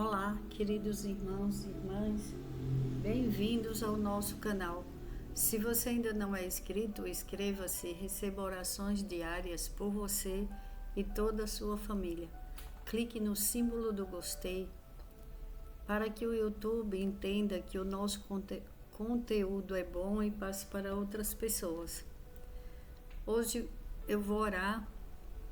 Olá, queridos irmãos e irmãs, bem-vindos ao nosso canal. Se você ainda não é inscrito, inscreva-se e receba orações diárias por você e toda a sua família. Clique no símbolo do gostei para que o YouTube entenda que o nosso conteúdo é bom e passe para outras pessoas. Hoje eu vou orar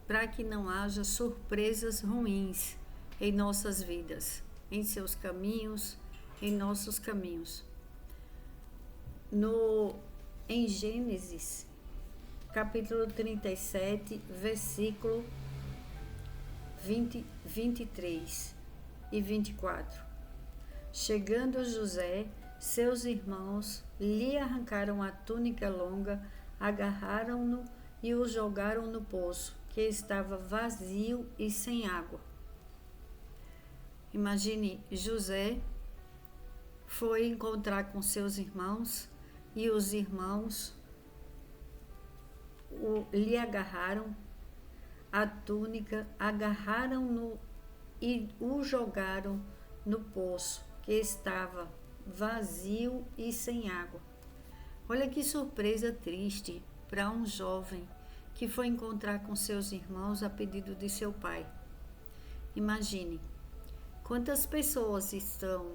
para que não haja surpresas ruins em nossas vidas, em seus caminhos, em nossos caminhos. Em Gênesis, capítulo 37, versículo 23 e 24. Chegando José, seus irmãos lhe arrancaram a túnica longa, agarraram-no e o jogaram no poço, que estava vazio e sem água. Imagine, José foi encontrar com seus irmãos e os irmãos lhe agarraram a túnica, agarraram-no e o jogaram no poço, que estava vazio e sem água. Olha que surpresa triste para um jovem que foi encontrar com seus irmãos a pedido de seu pai. Imagine, quantas pessoas estão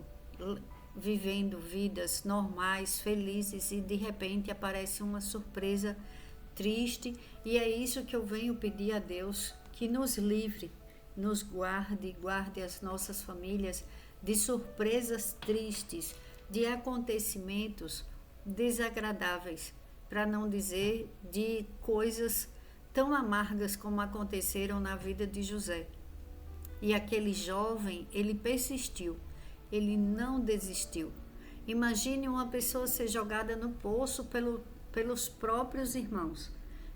vivendo vidas normais, felizes, e de repente aparece uma surpresa triste, e é isso que eu venho pedir a Deus, que nos livre, nos guarde as nossas famílias de surpresas tristes, de acontecimentos desagradáveis, para não dizer de coisas tão amargas como aconteceram na vida de José. E aquele jovem, ele persistiu, ele não desistiu. Imagine uma pessoa ser jogada no poço pelos próprios irmãos,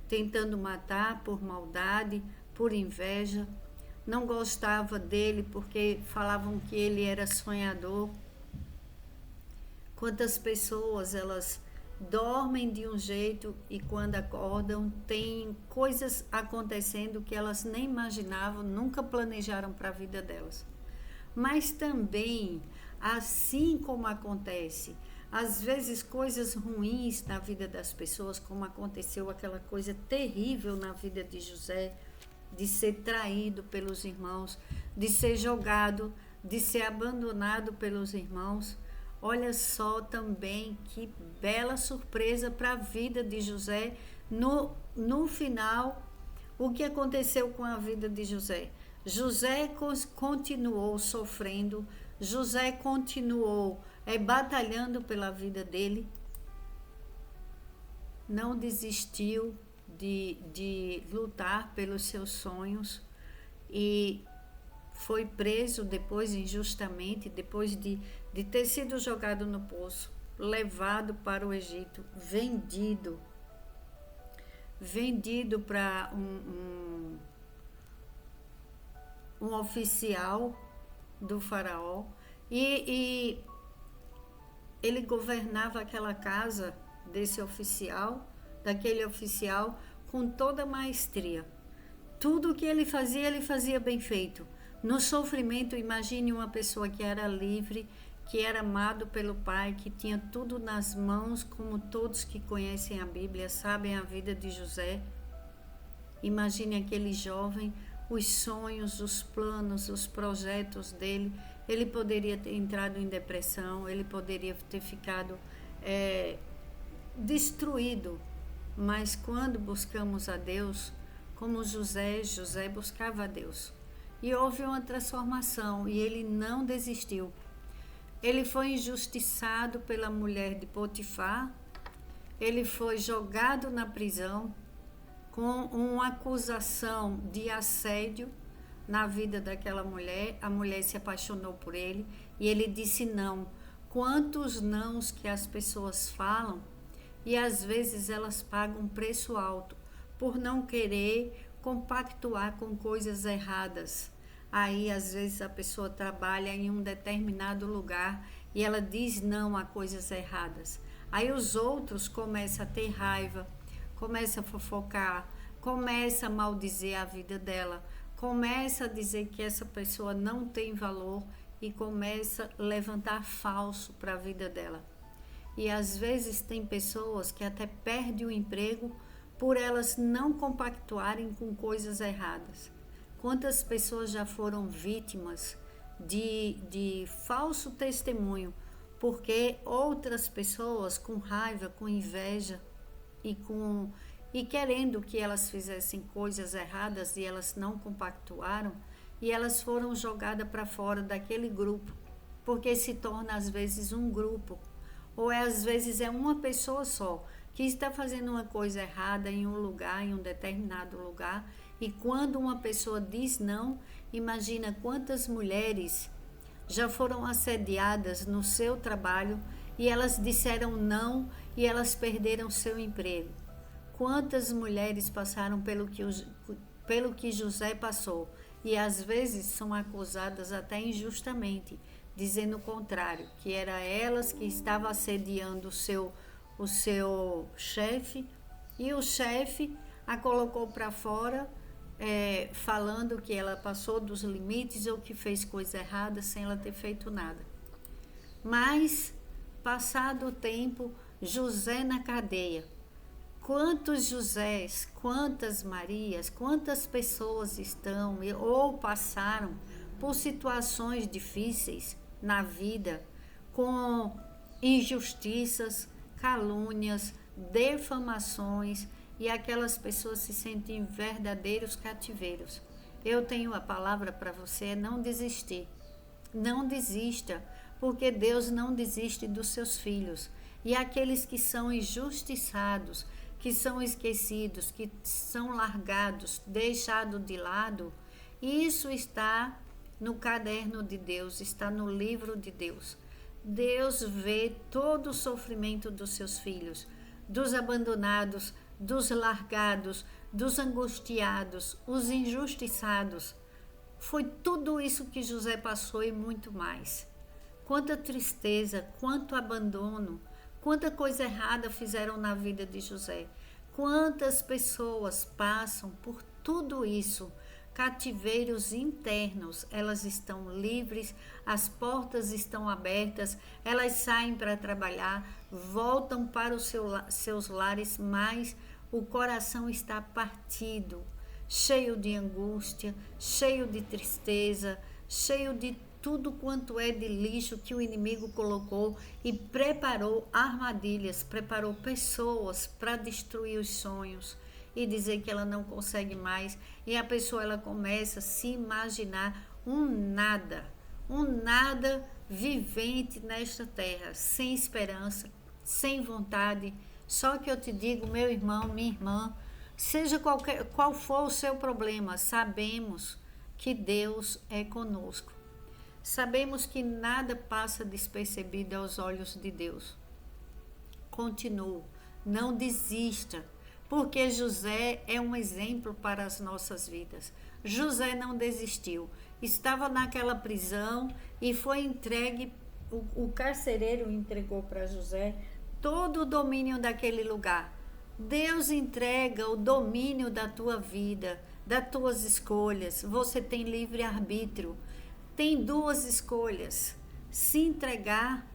tentando matar por maldade, por inveja. Não gostava dele porque falavam que ele era sonhador. Quantas pessoas, elas dormem de um jeito e quando acordam tem coisas acontecendo que elas nem imaginavam, nunca planejaram para a vida delas. Mas também, assim como acontece, às vezes coisas ruins na vida das pessoas, como aconteceu aquela coisa terrível na vida de José, de ser traído pelos irmãos, de ser jogado, de ser abandonado pelos irmãos. Olha só também que bela surpresa para a vida de José. No final, o que aconteceu com a vida de José? José continuou sofrendo, José continuou batalhando pela vida dele, não desistiu de lutar pelos seus sonhos e foi preso depois injustamente, depois de ter sido jogado no poço, levado para o Egito, vendido para um oficial do faraó, e ele governava aquela casa daquele oficial com toda maestria. Tudo que ele fazia bem feito. No sofrimento, imagine uma pessoa que era livre, que era amado pelo Pai, que tinha tudo nas mãos, como todos que conhecem a Bíblia sabem a vida de José. Imagine aquele jovem, os sonhos, os planos, os projetos dele. Ele poderia ter entrado em depressão, ele poderia ter ficado destruído. Mas quando buscamos a Deus, como José buscava a Deus. E houve uma transformação e ele não desistiu. Ele foi injustiçado pela mulher de Potifar, ele foi jogado na prisão com uma acusação de assédio na vida daquela mulher. A mulher se apaixonou por ele e ele disse não. Quantos nãos que as pessoas falam, e às vezes elas pagam um preço alto por não querer compactuar com coisas erradas. Aí às vezes a pessoa trabalha em um determinado lugar e ela diz não a coisas erradas. Aí os outros começam a ter raiva, começam a fofocar, começam a maldizer a vida dela, começa a dizer que essa pessoa não tem valor e começa a levantar falso para a vida dela. E às vezes tem pessoas que até perdem o emprego por elas não compactuarem com coisas erradas. Quantas pessoas já foram vítimas de falso testemunho, porque outras pessoas com raiva, com inveja e querendo que elas fizessem coisas erradas e elas não compactuaram, e elas foram jogadas para fora daquele grupo, porque se torna às vezes um grupo, ou às vezes é uma pessoa só que está fazendo uma coisa errada em um lugar, em um determinado lugar, e quando uma pessoa diz não, imagina quantas mulheres já foram assediadas no seu trabalho e elas disseram não e elas perderam seu emprego. Quantas mulheres passaram pelo que José passou e às vezes são acusadas até injustamente, dizendo o contrário, que era elas que estavam assediando o seu chefe, e o chefe a colocou para fora, falando que ela passou dos limites ou que fez coisa errada sem ela ter feito nada. Mas, passado o tempo, José na cadeia. Quantos Josés, quantas Marias, quantas pessoas estão ou passaram por situações difíceis na vida, com injustiças, calúnias, defamações, e aquelas pessoas se sentem verdadeiros cativeiros. Eu tenho a palavra para você: não desistir. Não desista, porque Deus não desiste dos seus filhos. E aqueles que são injustiçados, que são esquecidos, que são largados, deixados de lado, isso está no caderno de Deus, está no livro de Deus. Deus vê todo o sofrimento dos seus filhos, dos abandonados, dos largados, dos angustiados, os injustiçados. Foi tudo isso que José passou e muito mais. Quanta tristeza, quanto abandono, quanta coisa errada fizeram na vida de José. Quantas pessoas passam por tudo isso. Cativeiros internos, elas estão livres, as portas estão abertas, elas saem para trabalhar, voltam para os seus lares, mas o coração está partido, cheio de angústia, cheio de tristeza, cheio de tudo quanto é de lixo que o inimigo colocou e preparou armadilhas, preparou pessoas para destruir os sonhos e dizer que ela não consegue mais, e a pessoa ela começa a se imaginar um nada vivente nesta terra, sem esperança, sem vontade. Só que eu te digo, meu irmão, minha irmã, seja qual for o seu problema, sabemos que Deus é conosco. Sabemos que nada passa despercebido aos olhos de Deus. Continue, não desista, porque José é um exemplo para as nossas vidas. José não desistiu, estava naquela prisão e foi entregue, o carcereiro entregou para José todo o domínio daquele lugar. Deus entrega o domínio da tua vida, das tuas escolhas. Você tem livre arbítrio. Tem duas escolhas: se entregar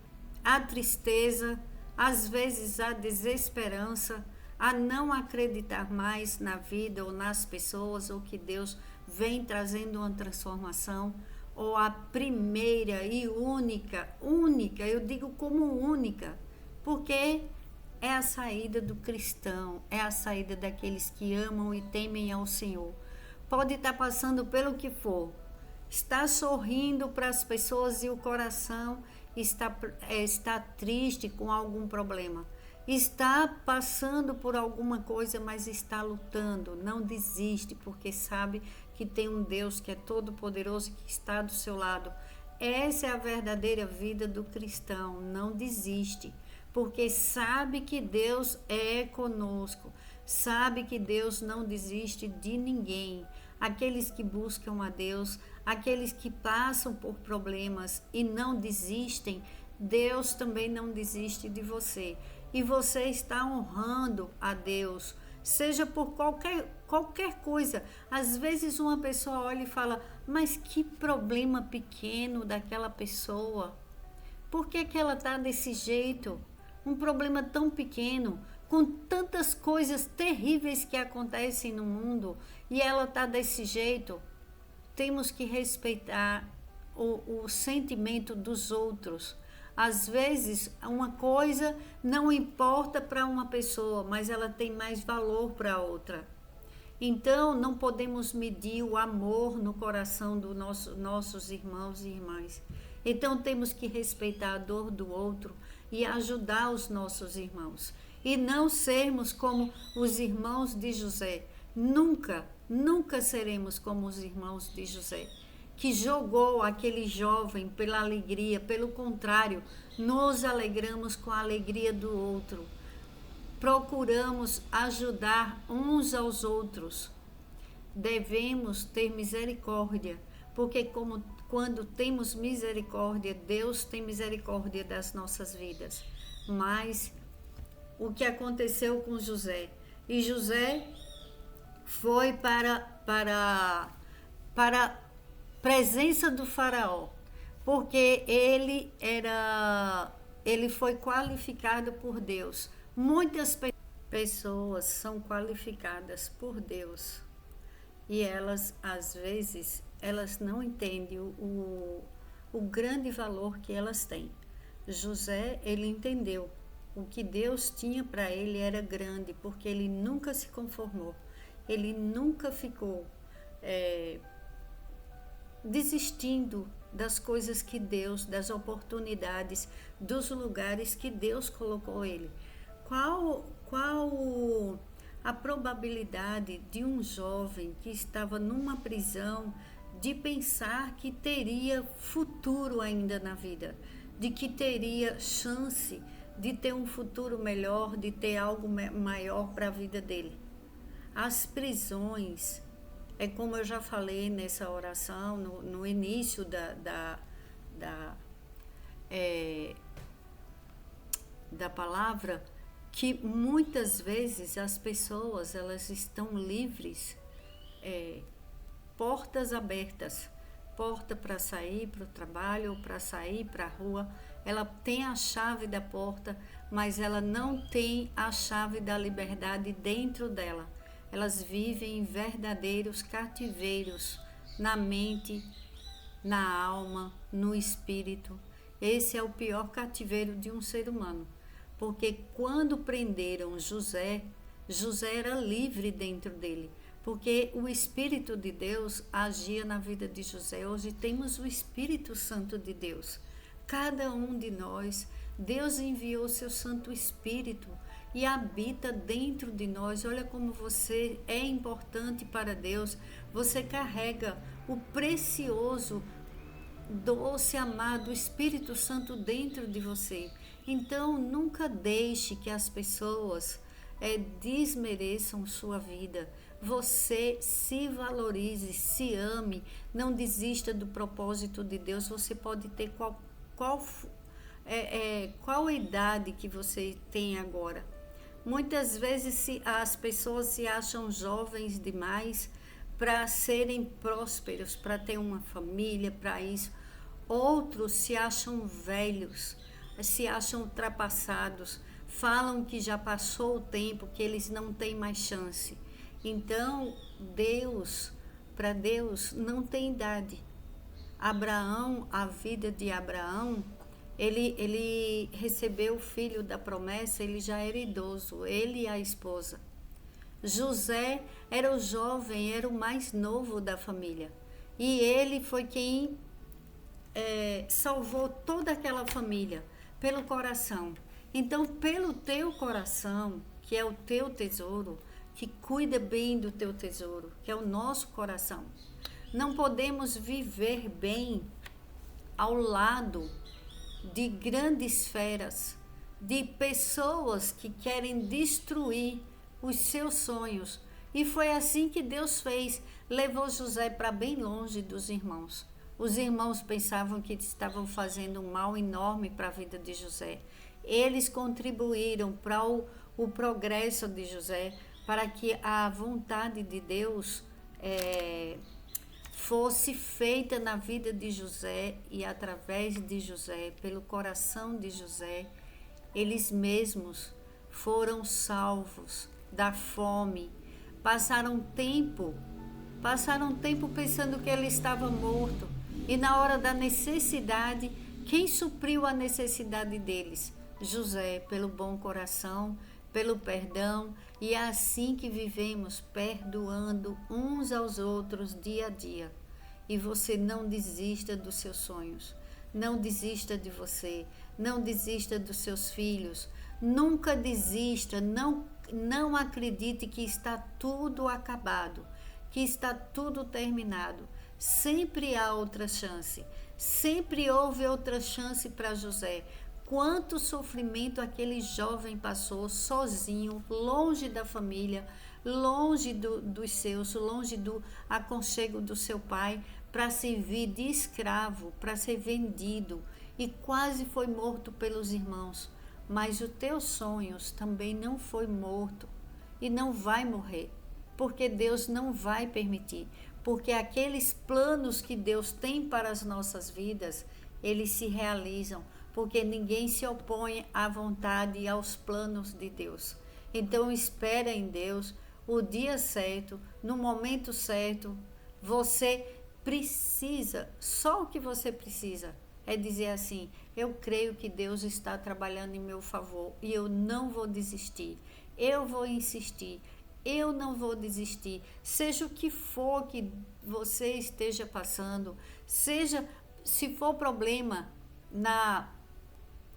à tristeza, às vezes à desesperança, a não acreditar mais na vida ou nas pessoas, ou que Deus vem trazendo uma transformação, ou a primeira e única, eu digo como única, porque é a saída do cristão, é a saída daqueles que amam e temem ao Senhor. Pode estar passando pelo que for, está sorrindo para as pessoas e o coração está triste com algum problema, está passando por alguma coisa, mas está lutando. Não desiste, porque sabe que tem um Deus que é todo poderoso e que está do seu lado. Essa é a verdadeira vida do cristão. Não desiste, porque sabe que Deus é conosco, sabe que Deus não desiste de ninguém. Aqueles que buscam a Deus, aqueles que passam por problemas e não desistem, Deus também não desiste de você. E você está honrando a Deus, seja por qualquer coisa. Às vezes uma pessoa olha e fala, mas que problema pequeno daquela pessoa. Por que que ela está desse jeito? Um problema tão pequeno, com tantas coisas terríveis que acontecem no mundo, e ela está desse jeito. Temos que respeitar o sentimento dos outros. Às vezes, uma coisa não importa para uma pessoa, mas ela tem mais valor para outra. Então, não podemos medir o amor no coração dos nossos irmãos e irmãs. Então, temos que respeitar a dor do outro e ajudar os nossos irmãos. E não sermos como os irmãos de José. Nunca, nunca seremos como os irmãos de José, que jogou aquele jovem pela alegria. Pelo contrário, nos alegramos com a alegria do outro. Procuramos ajudar uns aos outros. Devemos ter misericórdia, porque quando temos misericórdia, Deus tem misericórdia das nossas vidas. Mas o que aconteceu com José? E José foi para a presença do faraó, porque ele foi qualificado por Deus. Muitas pessoas são qualificadas por Deus e elas, às vezes, elas não entendem o grande valor que elas têm. José, ele entendeu. O que Deus tinha para ele era grande, porque ele nunca se conformou. Ele nunca ficou desistindo das coisas que Deus, das oportunidades, dos lugares que Deus colocou ele. Qual a probabilidade de um jovem que estava numa prisão de pensar que teria futuro ainda na vida, de que teria chance de ter um futuro melhor, de ter algo maior para a vida dele? As prisões, como eu já falei nessa oração, no início da palavra, que muitas vezes as pessoas, elas estão livres, portas abertas, porta para sair para o trabalho ou para sair para a rua. Ela tem a chave da porta, mas ela não tem a chave da liberdade dentro dela. Elas vivem em verdadeiros cativeiros na mente, na alma, no espírito. Esse é o pior cativeiro de um ser humano, porque quando prenderam José, José era livre dentro dele, porque o Espírito de Deus agia na vida de José. Hoje temos o Espírito Santo de Deus. Cada um de nós, Deus enviou seu Santo Espírito e habita dentro de nós. Olha como você é importante para Deus. Você carrega o precioso, doce, amado Espírito Santo dentro de você. Então, nunca deixe que as pessoas desmereçam sua vida. Você se valorize, se ame, não desista do propósito de Deus. Você pode ter qual idade que você tem agora. Muitas vezes as pessoas se acham jovens demais para serem prósperos, para ter uma família, para isso. Outros se acham velhos, se acham ultrapassados, falam que já passou o tempo, que eles não têm mais chance. Então, para Deus não tem idade. Abraão, a vida de Abraão, ele recebeu o filho da promessa, ele já era idoso, ele e a esposa. José era o jovem, era o mais novo da família. E ele foi quem salvou toda aquela família, pelo coração. Então, pelo teu coração, que é o teu tesouro, que cuida bem do teu tesouro, que é o nosso coração. Não podemos viver bem ao lado de grandes feras, de pessoas que querem destruir os seus sonhos. E foi assim que Deus fez, levou José para bem longe dos irmãos. Os irmãos pensavam que estavam fazendo um mal enorme para a vida de José. Eles contribuíram para o progresso de José, para que a vontade de Deus fosse feita na vida de José e através de José, pelo coração de José, eles mesmos foram salvos da fome. Passaram tempo pensando que ele estava morto. E na hora da necessidade, quem supriu a necessidade deles? José, pelo bom coração, pelo perdão. E é assim que vivemos, perdoando uns aos outros dia a dia. E você não desista dos seus sonhos. Não desista de você. Não desista dos seus filhos. Nunca desista. Não acredite que está tudo acabado, que está tudo terminado. Sempre há outra chance. Sempre houve outra chance para José. Quanto sofrimento aquele jovem passou sozinho, longe da família, longe dos seus, longe do aconchego do seu pai, para servir de escravo, para ser vendido, e quase foi morto pelos irmãos. Mas os teus sonhos também não foi morto e não vai morrer, porque Deus não vai permitir, porque aqueles planos que Deus tem para as nossas vidas, eles se realizam, porque ninguém se opõe à vontade e aos planos de Deus. Então espera em Deus o dia certo, no momento certo. Você precisa, só o que você precisa é dizer assim: eu creio que Deus está trabalhando em meu favor e eu não vou desistir, eu vou insistir, eu não vou desistir. Seja o que for que você esteja passando, seja se for problema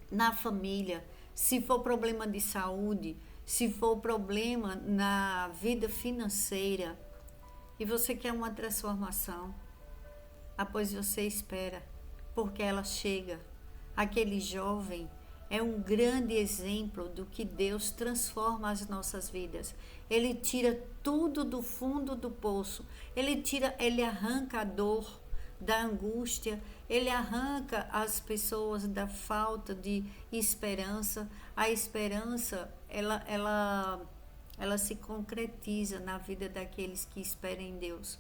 na família, se for problema de saúde, se for problema na vida financeira e você quer uma transformação, após você espera, porque ela chega. Aquele jovem é um grande exemplo do que Deus transforma as nossas vidas. Ele tira tudo do fundo do poço. Ele arranca a dor da angústia, ele arranca as pessoas da falta de esperança. A esperança, ela se concretiza na vida daqueles que esperam em Deus.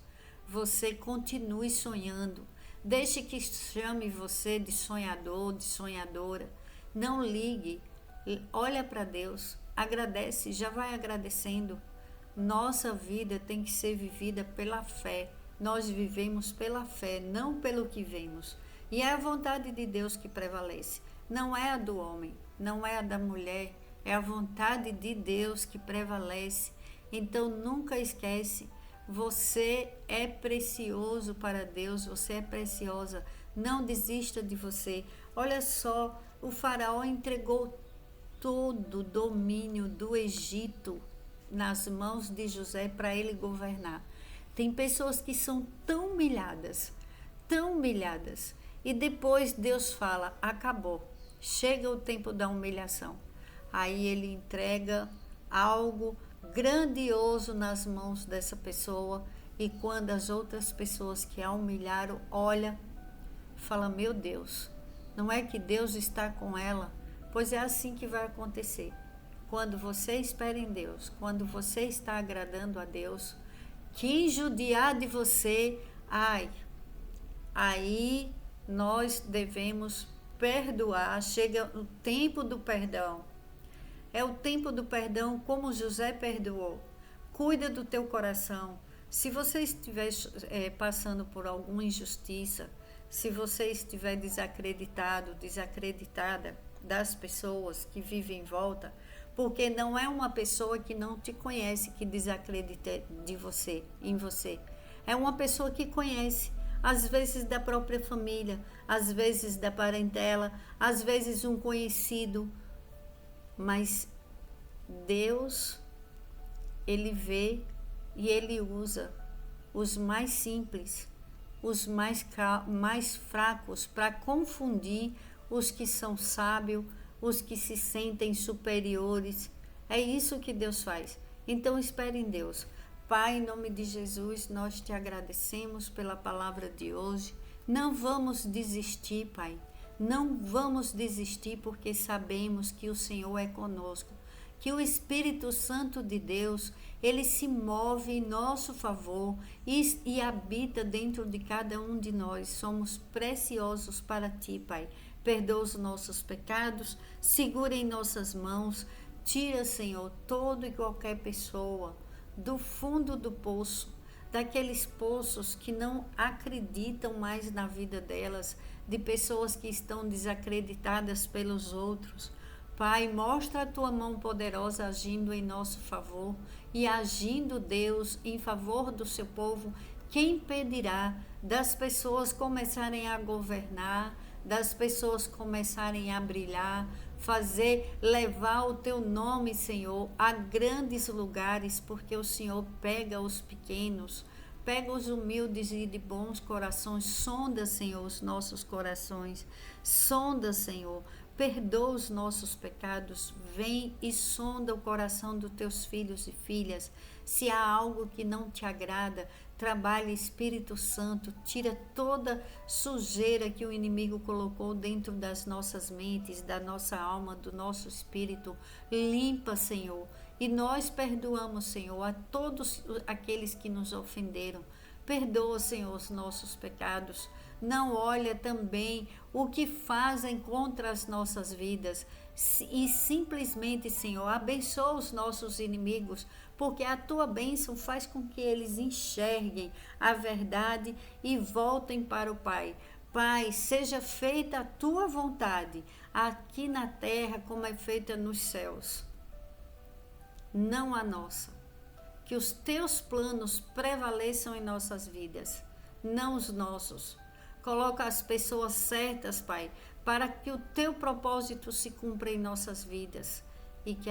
Você continue sonhando. Deixe que chame você de sonhador, de sonhadora. Não ligue. Olha para Deus. Agradece. Já vai agradecendo. Nossa vida tem que ser vivida pela fé. Nós vivemos pela fé, não pelo que vemos. E é a vontade de Deus que prevalece. Não é a do homem, não é a da mulher. É a vontade de Deus que prevalece. Então nunca esquece. Você é precioso para Deus, você é preciosa. Não desista de você. Olha só, o faraó entregou todo o domínio do Egito nas mãos de José para ele governar. Tem pessoas que são tão humilhadas, e depois Deus fala: acabou, chega o tempo da humilhação. Aí ele entrega algo grandioso nas mãos dessa pessoa, e quando as outras pessoas que a humilharam olham, fala: meu Deus, não é que Deus está com ela? Pois é assim que vai acontecer. Quando você espera em Deus, quando você está agradando a Deus, quem judiar de você, aí nós devemos perdoar. Chega o tempo do perdão. É o tempo do perdão, como José perdoou. Cuida do teu coração. Se você estiver passando por alguma injustiça, se você estiver desacreditado, desacreditada das pessoas que vivem em volta, porque não é uma pessoa que não te conhece que desacredita em você. É uma pessoa que conhece, às vezes da própria família, às vezes da parentela, às vezes um conhecido. Mas Deus, Ele vê e Ele usa os mais simples, os mais fracos, para confundir os que são sábios, os que se sentem superiores. É isso que Deus faz. Então espere em Deus. Pai, em nome de Jesus, nós te agradecemos pela palavra de hoje. Não vamos desistir, Pai. Não vamos desistir, porque sabemos que o Senhor é conosco, que o Espírito Santo de Deus, ele se move em nosso favor e habita dentro de cada um de nós. Somos preciosos para ti, Pai. Perdoa os nossos pecados, segura em nossas mãos, tira, Senhor, todo e qualquer pessoa do fundo do poço, daqueles poços que não acreditam mais na vida delas, de pessoas que estão desacreditadas pelos outros. Pai, mostra a tua mão poderosa agindo em nosso favor e agindo, Deus, em favor do seu povo. Quem impedirá das pessoas começarem a governar, das pessoas começarem a brilhar, levar o teu nome, Senhor, a grandes lugares, porque o Senhor pega os pequenos, pega os humildes e de bons corações. Sonda, Senhor, os nossos corações. Sonda, Senhor, perdoa os nossos pecados. Vem e sonda o coração dos teus filhos e filhas. Se há algo que não te agrada, trabalha, Espírito Santo, tira toda sujeira que o inimigo colocou dentro das nossas mentes, da nossa alma, do nosso espírito. Limpa, Senhor. E nós perdoamos, Senhor, a todos aqueles que nos ofenderam. Perdoa, Senhor, os nossos pecados. Não olha também o que fazem contra as nossas vidas. E simplesmente, Senhor, abençoa os nossos inimigos, porque a tua bênção faz com que eles enxerguem a verdade e voltem para o Pai. Pai, seja feita a tua vontade, aqui na terra como é feita nos céus. Não a nossa. Que os teus planos prevaleçam em nossas vidas, não os nossos. Coloca as pessoas certas, Pai, para que o teu propósito se cumpra em nossas vidas e que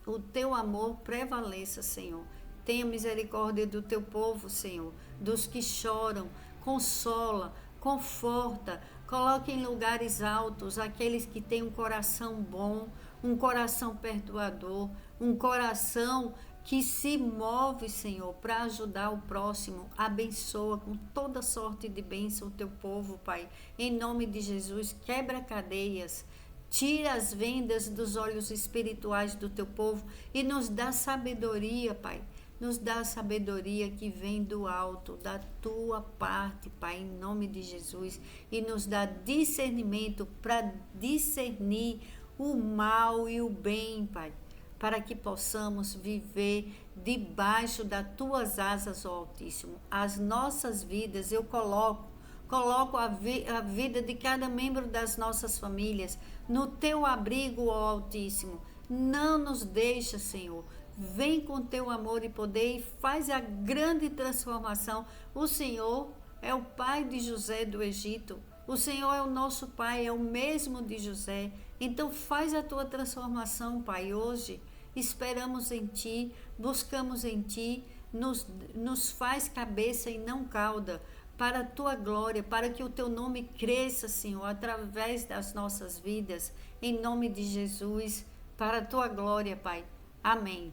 o teu amor prevaleça, Senhor. Tenha misericórdia do teu povo, Senhor, dos que choram, consola, conforta, coloca em lugares altos aqueles que têm um coração bom, um coração perdoador, um coração que se move, Senhor, para ajudar o próximo. Abençoa com toda sorte de bênção o teu povo, Pai. Em nome de Jesus, quebra cadeias, tira as vendas dos olhos espirituais do teu povo e nos dá sabedoria, Pai. Nos dá a sabedoria que vem do alto, da tua parte, Pai, em nome de Jesus. E nos dá discernimento para discernir o mal e o bem, Pai, para que possamos viver debaixo das tuas asas, ó Altíssimo. As nossas vidas, eu coloco a vida de cada membro das nossas famílias no teu abrigo, ó Altíssimo. Não nos deixa, Senhor. Vem com teu amor e poder e faz a grande transformação. O Senhor é o pai de José do Egito. O Senhor é o nosso pai, é o mesmo de José. Então faz a tua transformação, Pai, hoje. Esperamos em ti, buscamos em ti, nos faz cabeça e não cauda, para a tua glória, para que o teu nome cresça, Senhor, através das nossas vidas, em nome de Jesus, para a tua glória, Pai. Amém.